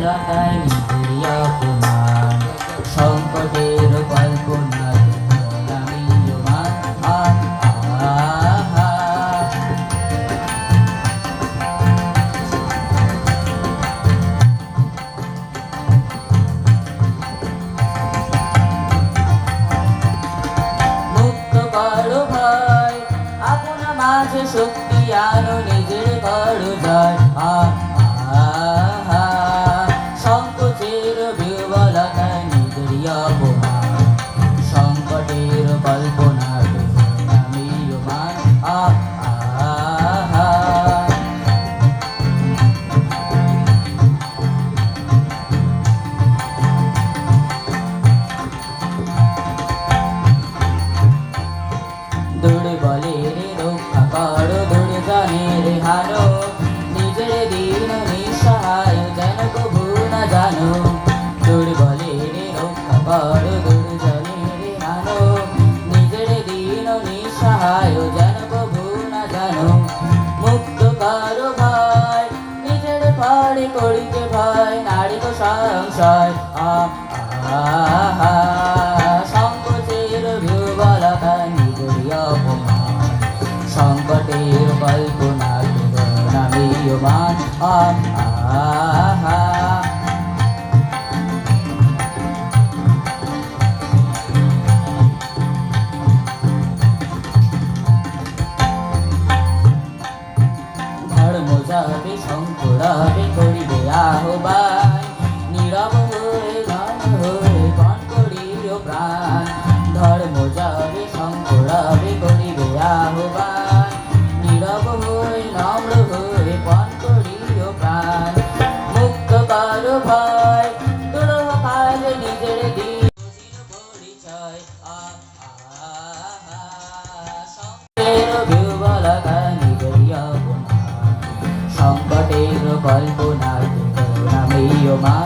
দুর্বলতায় নিজেরই অপমান, সংকটের কল্পনায় গোলামীয়মান। মুক্ত করো ভয়, আপনা মাঝে শক্তি আনো, নিজের করো জয়। সংকোচের বিহ্বলতায় নিজেরই অপমান, সংকটের কল্পনায় গোলামীয়মান। দুর্বলের রক্ষা করো, দুর্জনের হারো, নিজের দীন নিঃসহায় যেন কভু না জানো। দুর্বলের রক্ষা করো, দুর্জনের হারো, নিজের দীন নিঃসহায় যেন কভু না জানো। মুক্ত করো ভয়, নিজের পরে করিতে ভয়, নারী তো সংশয়। সংকোচের বিহ্বলতায় নিজেরই অপমান, সংকটের কল্পনায় গোলামীয়মান। ধর্ম যাবে শঙ্করাবে করিবে আহ্বান, নীরব হয়ে গান হয়ে গান করিও প্রাণ। ধর্ম যাবে শঙ্করাবে করিবে আহ্বান, নীরব হয়ে নম্র হয়ে পান করিও প্রাণ। মুক্ত করো ভয়, দুরূহ কাজে নিজের দিন পরিচয়। সংকটের বিহ্বলতায় নিজেরই অপমান, সংকটের কল্পনায় গোলামীয়মান।